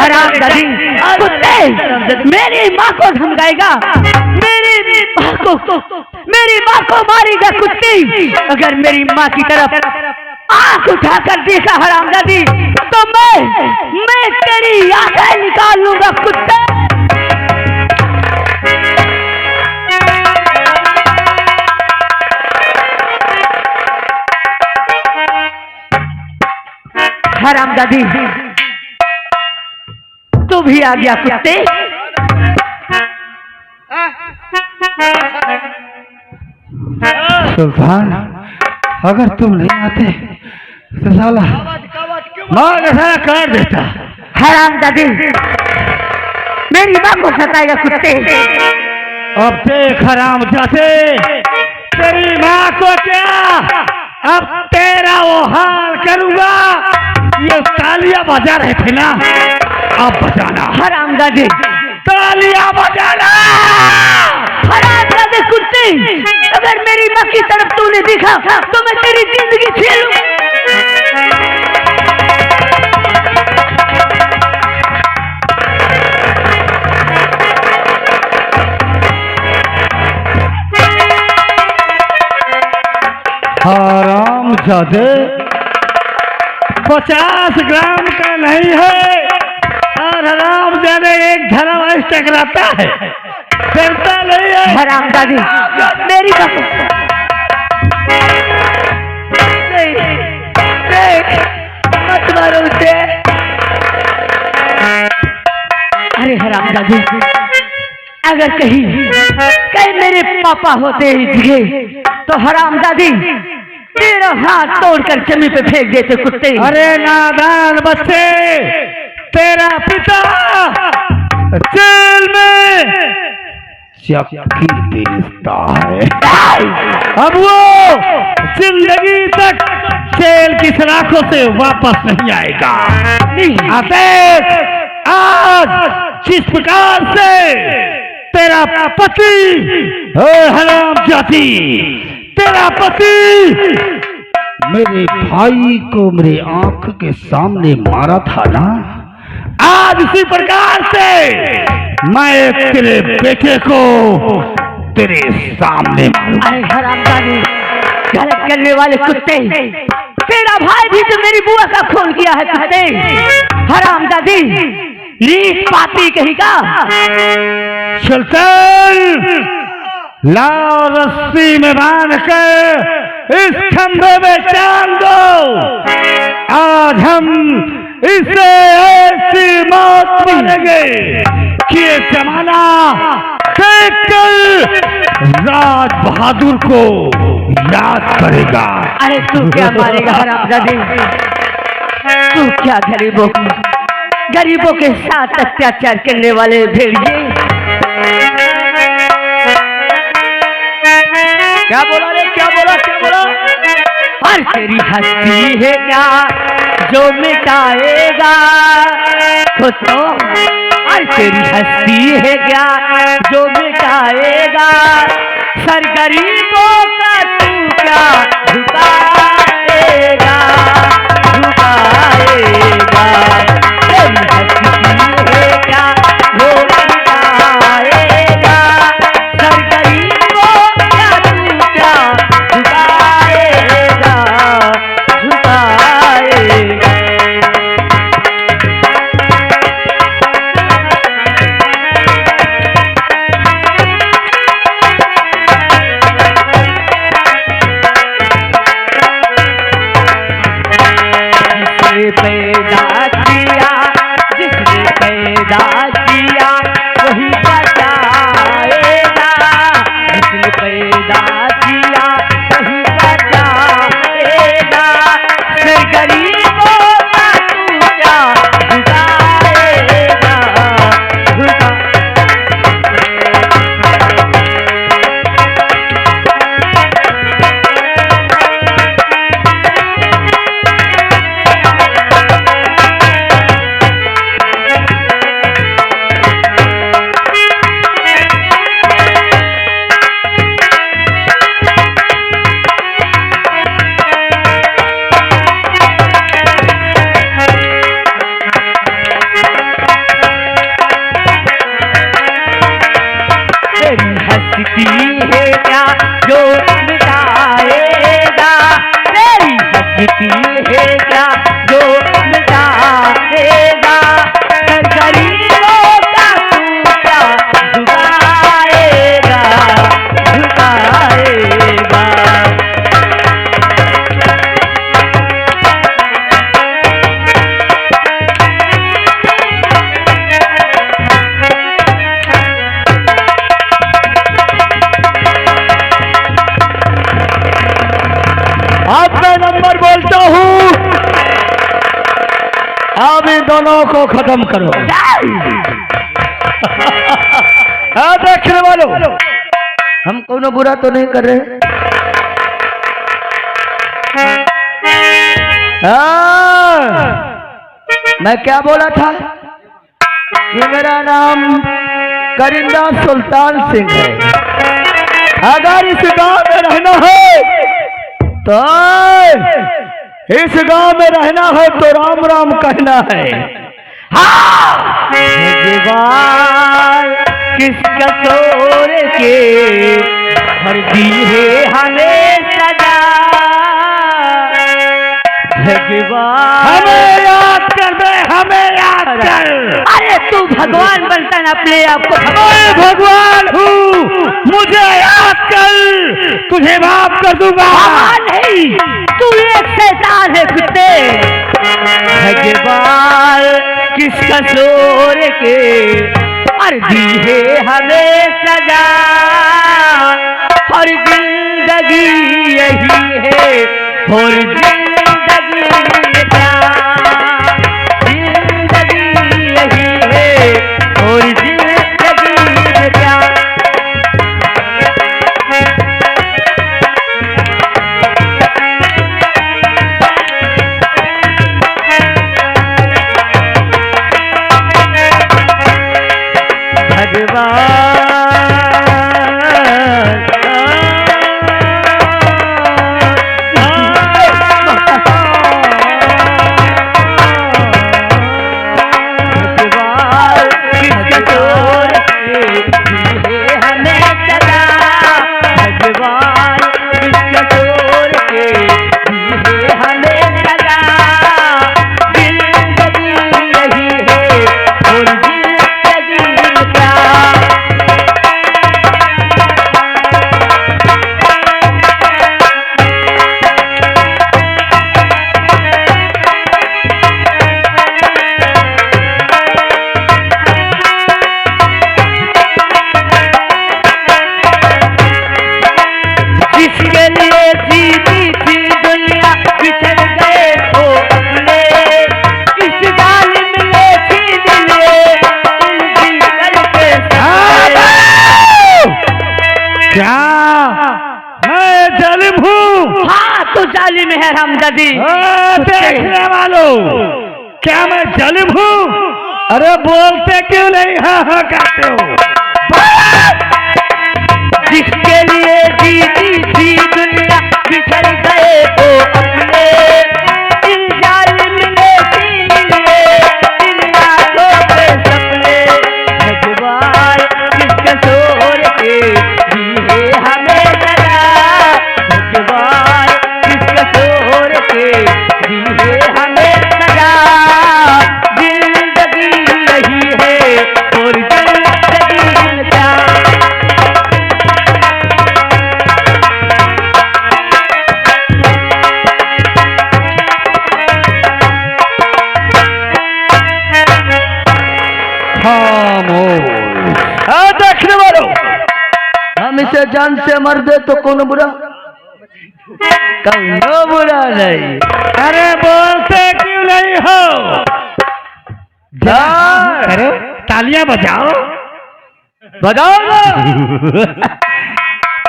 हरामजादी कुत्ते, मेरी माँ को धमकाएगा, मेरी माँ को मारेगा कुत्ते। अगर मेरी माँ की तरफ आंख उठाकर देखा हरामजादी तो मैं तेरी आंखें निकाल लूंगा कुत्ते। हरामजादी तू भी आ गया कुत्ते। सुल्तान, अगर तुम नहीं आते तो साला मार ऐसा कर देता। हरामजादी मेरी माँ को सताएगा कुत्ते। अब देख हरामजादे, तेरी माँ को क्या, अब तेरा वो हाल करूंगा। ये तालियां बजा रहे थे ना, अब बजाना। हरामजादी तालियां बजाना। हरामजादे कुत्ते, अगर मेरी माँ की तरफ तूने देखा तो मैं तेरी जिंदगी छीन लूं। हरामजादे 50 ग्राम का नहीं है, और हरामजादे एक धर्म टकराता है, डरता नहीं है। हरामजादी मेरी बात मत मारो उसे। अरे हरामजादी, अगर कहीं मेरे पापा होते ही तो हरामजादी तेरा हाथ तोड़कर जमीन पे फेंक देते कुत्ते। अरे नादान बच्चे, तेरा पिता जेल में चक्की पीसता है, अब वो जिंदगी तक जेल की सलाखों से वापस नहीं आएगा। आज जिस प्रकार से तेरा पति, हरामजादी, तेरा पति मेरे भाई को मेरे आंख के सामने मारा था ना, आज इसी प्रकार से मैं तेरे बेटे को तेरे सामने मारूंगा। अरे हरामजादी, गलत करने वाले कुत्ते, तेरा भाई भी तो मेरी बुआ का खून किया है कुत्ते। हरामजादी रीत पाती कहीं का। सुल्तान, लाओ रस्सी में बांध कर इस खंभे में टांग दो। आज हम इसे ऐसी मौत मारेंगे कि ये जमाना देखकर राज बहादुर को याद करेगा। अरे तू क्या मारेगा हरामजादी, तू क्या गरीबों के साथ अत्याचार करने वाले भेड़िए। क्या बोला रे, क्या बोला, क्या बोला? और तेरी हस्ती है क्या जो मिटाएगा खुद तो, और तेरी हस्ती है क्या जो मिटाएगा सर गरीबों का, तू क्या झुकाएगा, झुकाएगा। तेरी हस्ती है क्या जो मिटाएगा सर गरीबों का, तू क्या झुकाएगा, झुकाएगा। पैदा किया जिसने पैदा किया वही बचाएगा, जिसने पैदा किया वही बचाएगा। फिर गरीबों का तू क्या झुकाएगा, क्या जो मिटाएगा, गरीबों का तू क्या झुकाएगा, झुकाएगा। अब मैं नंबर बोलता हूँ, अब इन दोनों को खत्म करो। हाँ देखने वालों, हम कोनो बुरा तो नहीं कर रहे। मैं क्या बोला था कि मेरा नाम करिंदा सुल्तान सिंह है। अगर इस गांव में रहना है तो इस गांव में रहना है तो राम राम कहना है। हाँ किस कसूर के हर दी है हमें सजा, भगवान हमें याद कर दे, हमें याद कर। अरे तू भगवान बनता है अपने आप को। मैं भगवान हूँ, मुझे याद कर, तुझे माफ कर दूंगा। नहीं, तू एक शैतान है कुत्ते। भगवान किस कसूर के और दी है हमें सजा, और जिंदगी यही है, और जिंदगी क्या, जिंदगी यही है, और जिंदगी क्या। जालिम है हमदर्दी। देखने वालों, क्या मैं जालिम हूँ? अरे बोलते क्यों नहीं? हाँ हाँ कहते हो। जिसके लिए जीती थी दुनिया बिछड़ गए तो अपने, इन जालिम ने छीन लिए इन आंखों के सपने। भगवान किस कसूर के दिए हमें सजा, भगवान किस कसूर के दिए हमें सजा। जिंदगी यही है और जिंदगी क्या। देखने वालों, हम इसे जान से मर दे तो कौन बुरा, कौनो बुरा नहीं। अरे बोलते क्यों नहीं हो? करो, तालियां बजाओ। बजाओ ना।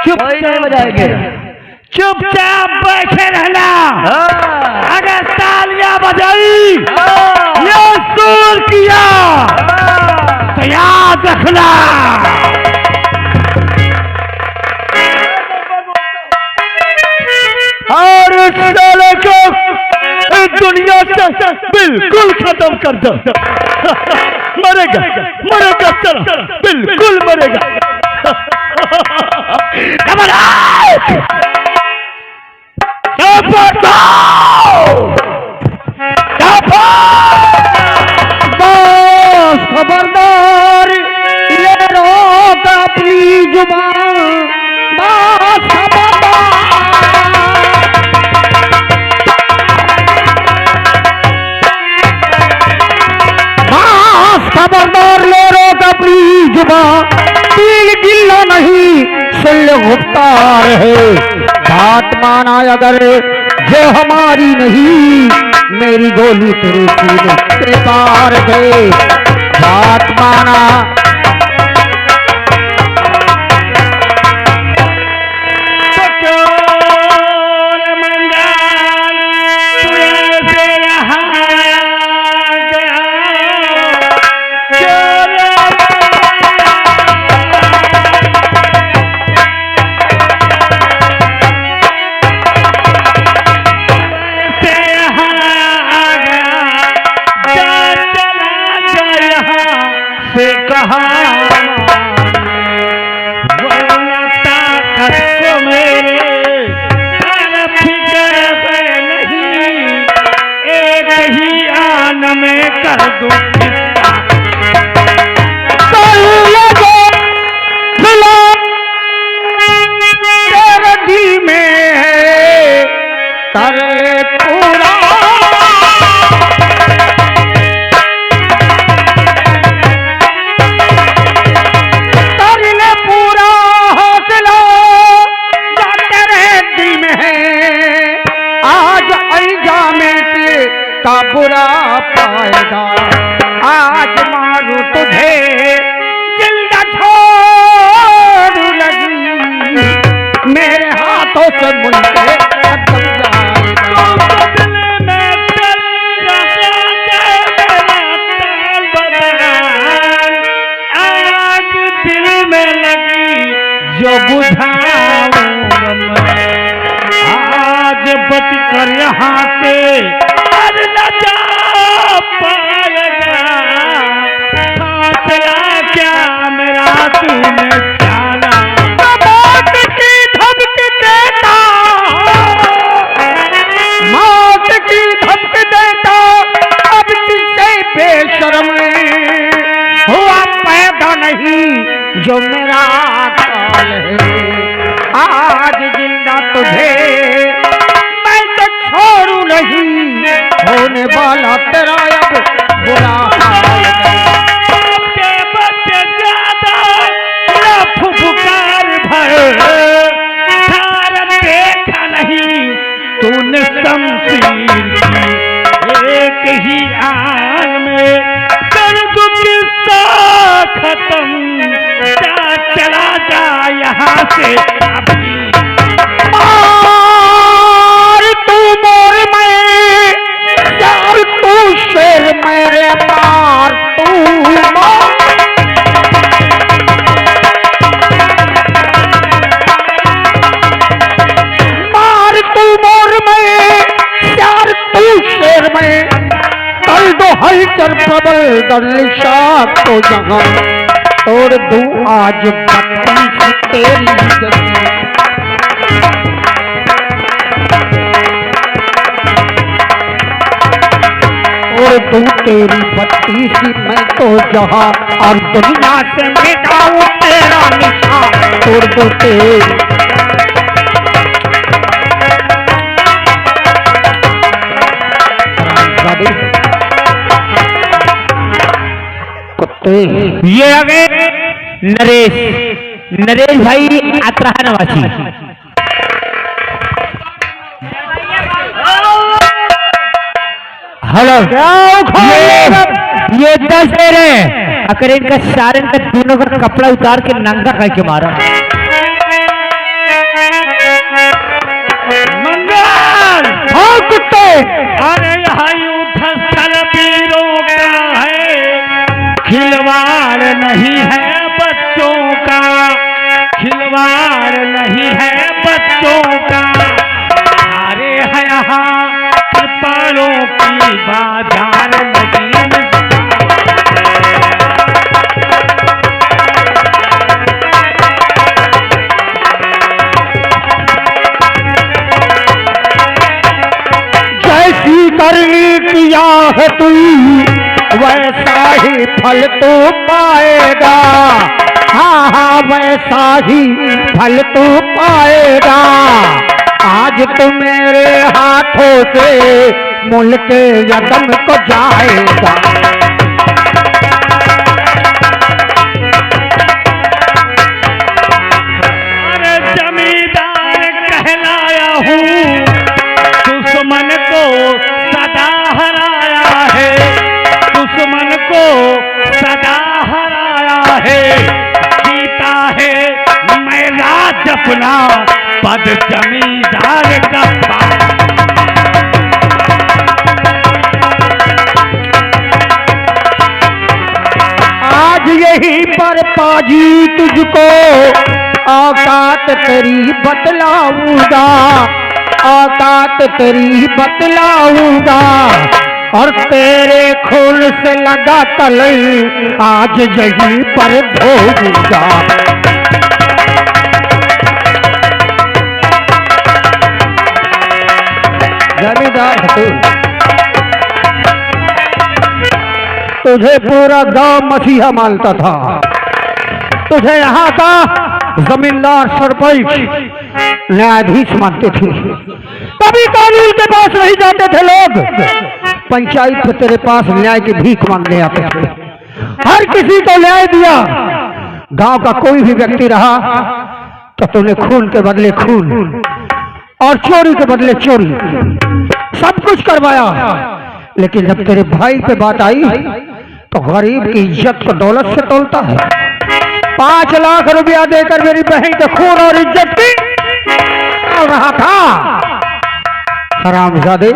कोई नहीं बजाएंगे। चुपचाप बैठे रहना। हाँ। अगर तालियां बजाई या शोर किया तो याद रखना, और इस साले को इस दुनिया से बिल्कुल खत्म कर दो। मरेगा मरेगा, चलो बिल्कुल मरेगा। Come on out! जुबा दिल गिल्ला नहीं सुन ले गुफ्तार है। बात माना अगर जो हमारी नहीं मेरी गोली तेरे सीने पे पार गए। बात माना का बुरा पाएगा। आज मारू तुझे जिंदा छोड़ लगी मेरे हाथों से मुझे आज दिल में लगी जो बुझाऊं आज बच कर यहाँ से न जा पाएगा। फासला क्या मेरा तूने जाना मौत की धमकी देता मौत की धमकी देता अब किसे बेशर्म हुआ पैदा नहीं जो मेरा काल है। आज जिंदा तुझे मैं तो छोड़ू नहीं होने वाला तेरा अब बुरा हाल के बच्चे ज्यादा फुफकार भर देखा नहीं तूने शमशीर की एक ही आन में कर दू किस्सा खत्म चला जा यहाँ से अभी। शेर मेरे मार तू मार तू मोर में यार तू शेर में कर दो हलचल प्रबल दर्शा तो जगह तोड़ दूं आज बत्ती तेरी जगह। तू तेरी बत्ती सी मैं तो जहां और दुनिया से मिटाऊं तेरा निशान तोड़ दो तेरी कुत्ते। ये आ गए नरेश भाई आत्राहा नवासी। हेलो ये 10 शेर है अगर इनका सारन का दोनों का कपड़ा उतार के नंगा करके मारा। मंगल हाँ कुत्ते अरे स्थल वीरों का है खिलवाड़ नहीं है बच्चों का खिलवाड़ नहीं है बच्चों का। अरे है यहाँ पालों की बाजार लगी जैसी करनी किया है तू वैसा ही फल तू पाएगा। हाँ हाँ वैसा ही फल तू पाएगा। आज तो मेरे हाथों से मुल्क यदम को जाएगा। को सदा हराया है, जीता है मैं राज अपना पद जमींदार का पाया। आज यही पर पाजी तुझको औकात तेरी बतलाऊंगा, औकात तेरी बतलाऊंगा, और तेरे खून से लगा तलई आज यही पर धोऊंगा। जमींदार तुझे पूरा गांव मसीहा मानता था, तुझे यहाँ का जमींदार सरपंच न्यायाधीश मानते थे। कभी कानून के पास नहीं जाते थे लोग, पंचायत में तेरे पास न्याय की भीख मांगने आते थे। हर किसी को न्याय दिया, गांव का कोई भी व्यक्ति रहा तो तूने खून के बदले खून और चोरी के बदले चोरी सब कुछ करवाया। लेकिन जब तेरे भाई पे बात आई तो गरीब की इज्जत को दौलत से तोलता है। 5 लाख रुपया देकर मेरी बहन के खून और इज्जत की तोल रहा था। हरामजादे,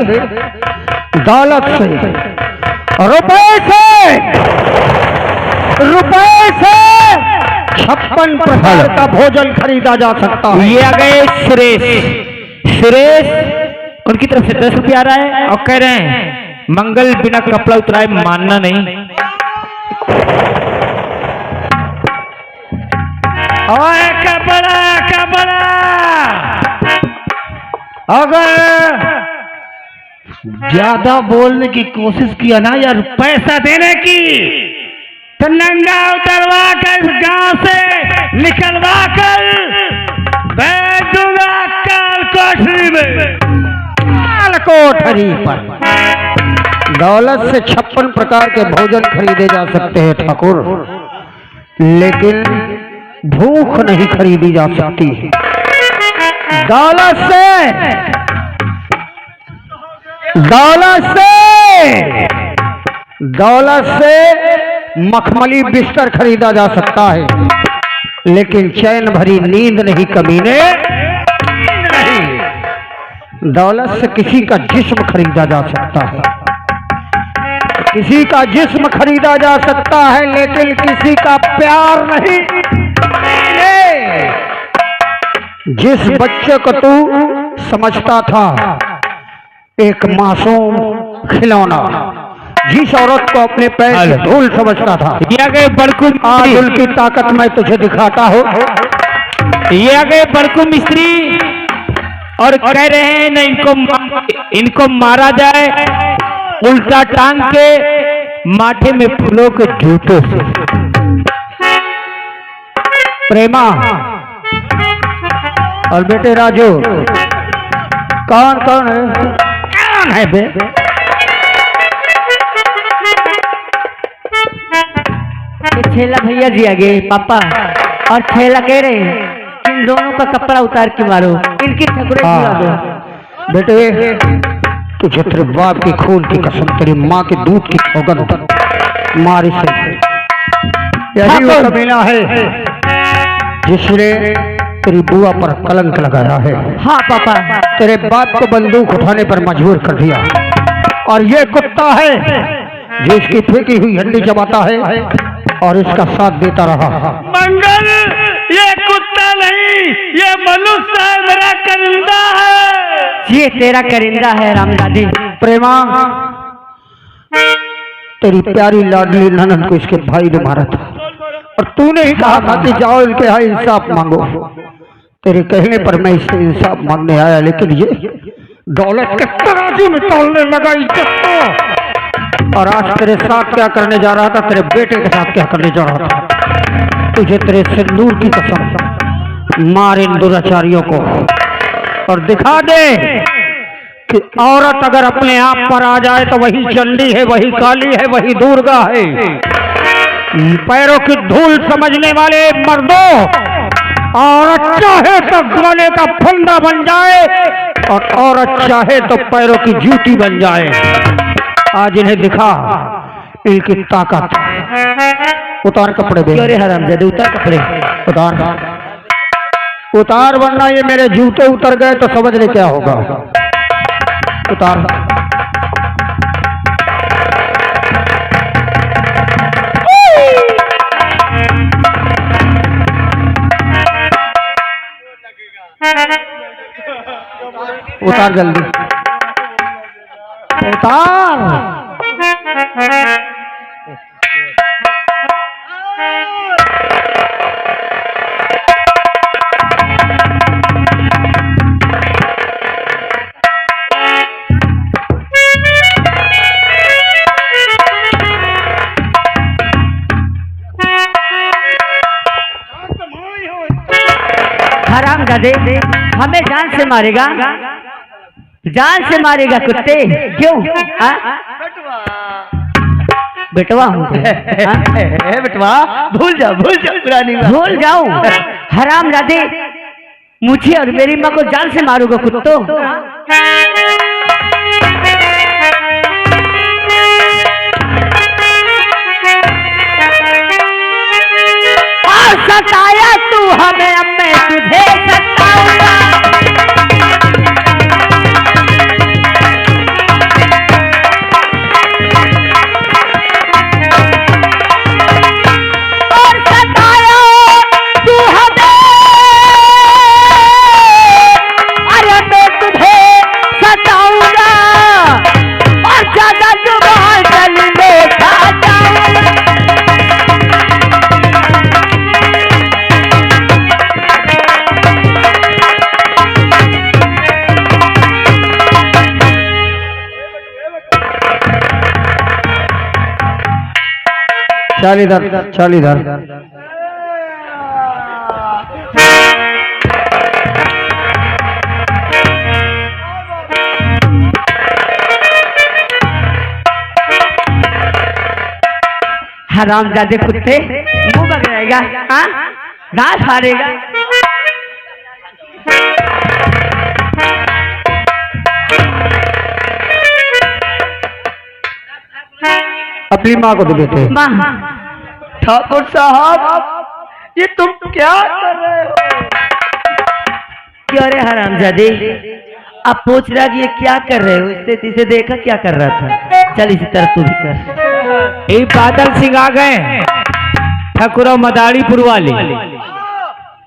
दौलत से, रुपए से 56 प्रकार का भोजन खरीदा जा सकता है। ये आ गए सुरेश, उनकी तरफ से 10 रुपया आ रहा है और कह रहे हैं मंगल बिना कपड़ा उतराए मानना नहीं। ओए कपड़ा, अगर ज्यादा बोलने की कोशिश किया ना यार पैसा देने की, तो नंगा उतरवा कर इस गांव से निकलवा कर भेज दूंगा काल कोठरी में। काल कोठरी पर दौलत से 56 प्रकार के भोजन खरीदे जा सकते हैं ठाकुर, लेकिन भूख नहीं खरीदी जा सकती। दौलत से मखमली बिस्तर खरीदा जा सकता है, लेकिन चैन भरी नींद नहीं कमीने। दौलत से किसी का जिस्म खरीदा जा सकता है, किसी का जिस्म खरीदा जा सकता है, लेकिन किसी का प्यार नहीं। जिस बच्चे को तू समझता था एक मासूम खिलौना, जिस औरत को अपने पैर की धूल समझता था, ये आ गए बड़कू आज उनकी ताकत मैं तुझे दिखाता हूँ। ये आ गए बड़कू मिस्त्री और कह रहे हैं न इनको मारा जाए उल्टा टांग के माथे में फूलों के जूतों से। प्रेमा और बेटे राजू, कौन है बे? छेला भैया जी आगे पापा, और छेला कह रहे हैं इन दोनों का कपड़ा उतार के मारो, इनकी ठकुरे छुड़ा दो। बेटे तुझे तेरे बाप की खून की कसम, तेरी माँ के दूध की सौगंध, मार इसे। यही वो कमीना है जिसने तेरी बुआ पर कलंक लगाया है। हाँ पापा, तेरे बाप को बंदूक उठाने पर मजबूर कर दिया, और ये कुत्ता है जो इसकी फेंकी हुई हड्डी चबाता है और इसका साथ देता रहा। मंगल, ये कुत्ता नहीं, ये मनुष्य है, मेरा करिंदा है। ये तेरा करिंदा है रामदादी। प्रेमा, तेरी प्यारी लाडली ननद को इसके भाई ने मारा था, और तूने ही कहा था कि जाओ इनके यहाँ इंसाफ मांगो। तेरे कहने पर मैं इससे इंसाफ मांगने आया, लेकिन ये दौलत के तराजू में तौलने लगा इज्जत को। और आज तेरे साथ क्या करने जा रहा था, तेरे बेटे के साथ क्या करने जा रहा था। तुझे तेरे सिंदूर की कसम, मार इन दुराचारियों को और दिखा दे कि औरत अगर अपने आप पर आ जाए तो वही चंडी है, वही काली है, वही दुर्गा है। पैरों की धूल समझने वाले मर्दों, औरत चाहे तो गले का फंदा बन जाए और औरत चाहे तो पैरों की जूती बन जाए। आज इन्हें दिखा, इनकी ताकत। उतार कपड़े दे। क्यों रे हरामजादे, उतार कपड़े। उतार उतार, वरना ये मेरे जूते उतर गए तो समझ ले क्या होगा। उतार। उतार जल्दी, उतार। हरामजादे, हमें जान से मारेगा, जान से मारेगा कुत्ते। क्यों? बेटवा हूँ। बेटवा भूल जाओ पुरानी बात। भूल जाऊं? हरामजादे, मुझे और मेरी माँ को जान से मारोगे कुत्तों? सताया तू हमें, अब मैं तुझे सताऊंगा। और सताया तू हमें, अरे मैं तुझे सताऊंगा। और ज्यादा जुबान चली ले जाऊंगा। चल इधर, चल इधर। हरामजादे कुत्ते, मुंह बगड़ेगा, हाँ? दांत हारेगा। अपनी माँ को दे देते। माँ, ठाकुर साहब, ये तुम क्या कर रहे हो? क्यों रे हरामजादे, अब पूछ रहा कि ये क्या कर रहे हो? इससे इसे देखा क्या कर रहा था। चल इसी तरह तू भी कर। ये बादल सिंह आ गए, ठाकुर मदारीपुर वाले।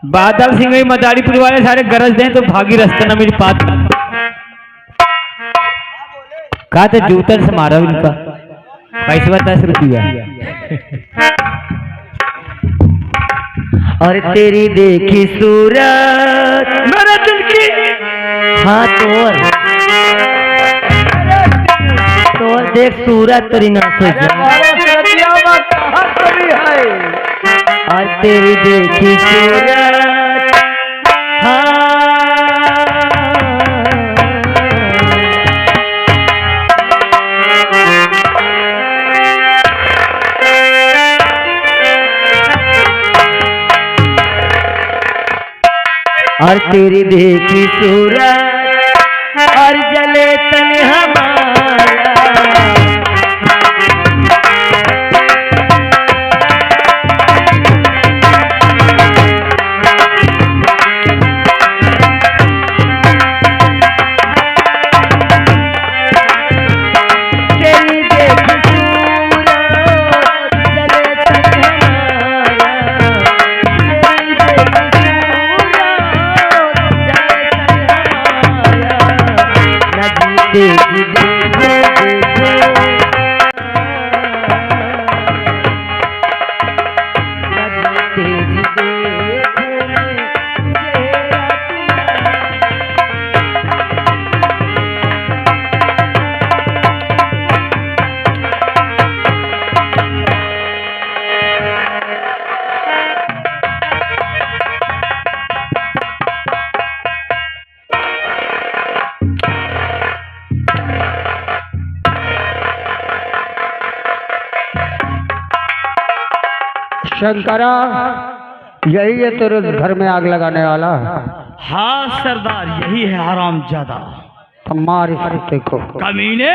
बादल सिंह ही मदारीपुर वाले सारे गरज दें तो भागी रास्ता न मिल पाता। कहा तो जूतर से मारा इनका, पैसा 10 रुपया। और तेरी देखी सूरत मेरे दिल की, हाँ तो देख सूरत तेरी ना सोच। कहाँ कभी है? और तेरी देखी सूरत, हाँ और तेरी देखी सूरत और जले तन हमारा। तेरी देखी सूरत जले तन शंकरा, यही है तेरे घर में आग लगाने वाला? हाँ सरदार, यही है हरामजादा। मार इस कुत्ते को। कमीने,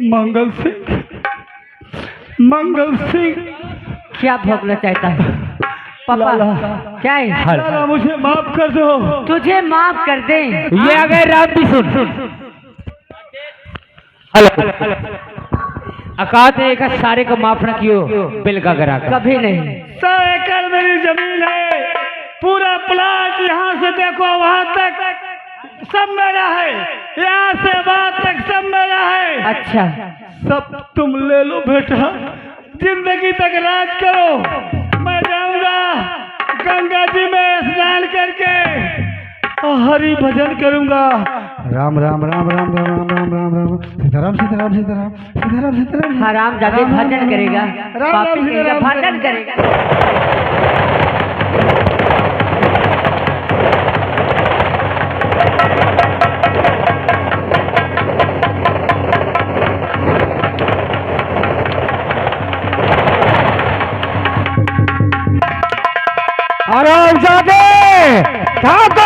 मंगल सिंह, मंगल सिंह, क्या भोगना चाहता है पापा? लाला। क्या है? लाला मुझे माफ कर दो। तुझे माफ कर दे। ये आ गए राम भी सुन। हेलो अकात एक सारे को माफ न कियो बिल का करा कर। कभी नहीं। 100 एकड़ मेरी जमीन है, पूरा प्लाट यहाँ से देखो वहाँ तक सब मेरा है, यहाँ से वहाँ तक सब मेरा है। अच्छा, सब तुम ले लो बेटा, जिंदगी तक राज करो। मैं जाऊंगा गंगा जी में स्नान करके हरि भजन करूंगा। राम राम राम राम राम राम राम राम राम सीताराम सीताराम सीताराम सीताराम सीताराम। हराम जाके भजन करेगा, राम पापी कहेगा राम भजन करेगा। आराम जाके ठाकुर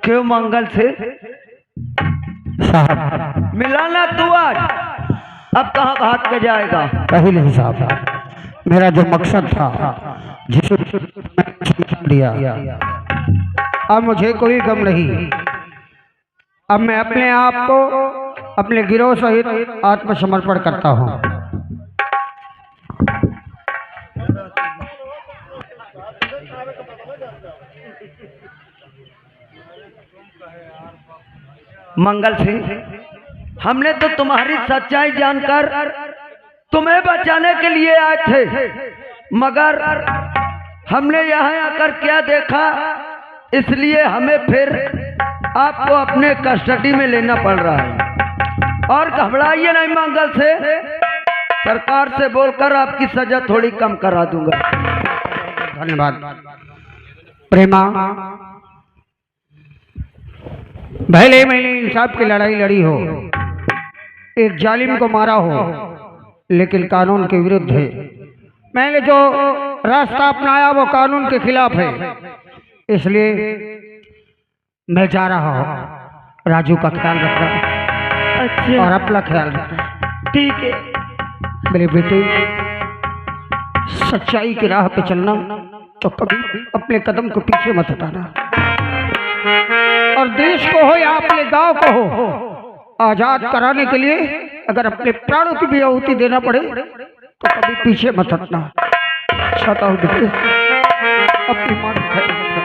क्यों मंगल से मिला ना तू आज? अब कहाँ भाग के जाएगा? पहले ही साहब, मेरा जो मकसद था जिसे मैंने छीन लिया, अब मुझे कोई गम नहीं। अब मैं अपने आप को अपने गिरोह सहित आत्मसमर्पण करता हूँ। मंगल सिंह, हमने तो तुम्हारी सच्चाई जानकर तुम्हें बचाने के लिए आए थे, मगर हमने यहाँ आकर क्या देखा, इसलिए हमें फिर आपको अपने कस्टडी में लेना पड़ रहा है। और घबराइए नहीं मंगल से, सरकार से बोलकर आपकी सजा थोड़ी कम करा दूंगा। धन्यवाद प्रेमा। भले मैंने इंसाफ की लड़ाई लड़ी हो, एक जालिम को मारा हो, लेकिन कानून के विरुद्ध है। मैंने जो रास्ता अपनाया वो कानून के खिलाफ है, इसलिए मैं जा रहा हूँ। राजू का ख्याल रखना। अच्छा, और अपना ख्याल रखना। ठीक है मेरे बेटे, सच्चाई की राह पे चलना तो कभी अपने कदम को पीछे मत हटाना। और देश को हो या अपने गांव को हो, आजाद कराने के लिए अगर अपने प्राणों की भी आहुति देना पड़े तो कभी पीछे मत हटना। चाहता हूँ बेटे, अपनी मां का ख्याल रखना।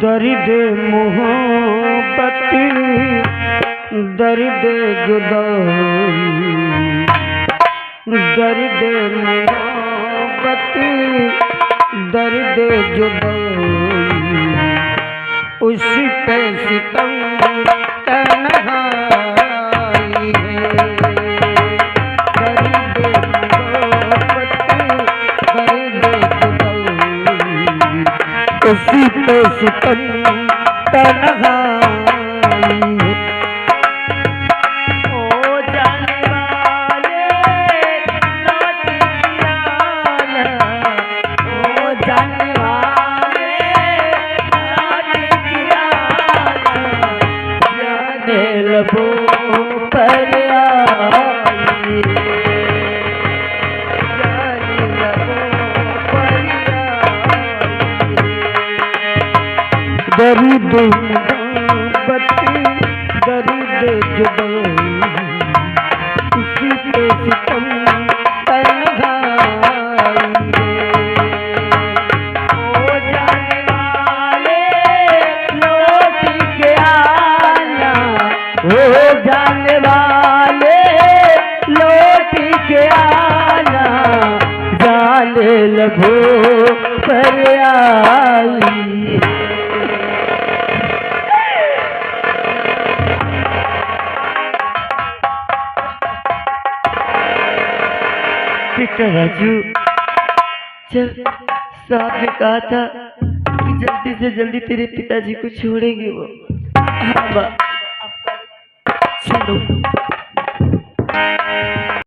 दर्द मोहब्बत, दर्द जुदाई, दर्द मोहब्बत, दर्द जुदाई, उसी पे सितम तन्हाई है। दर्द मोहब्बत, दर्द जुदाई, उसी पे सितम तन्हाई है। ओ जाने वाले लौट आना, ओ जाने वाले लौट आना, जाने लबों पर आई, जाने लबों पर आई। दर्द मोहब्बत दर्द जुदाई उसी पे सितम तन्हाई ओ जाने वाले लौट के आना, ओ जाने वाले लौट के आना, जाने लगो पर आई। बेटा राजू, चल साहब ने कहा था कि जल्दी से जल्दी तेरे पिताजी को छोड़ेंगे वो। हाँ बा, चलो।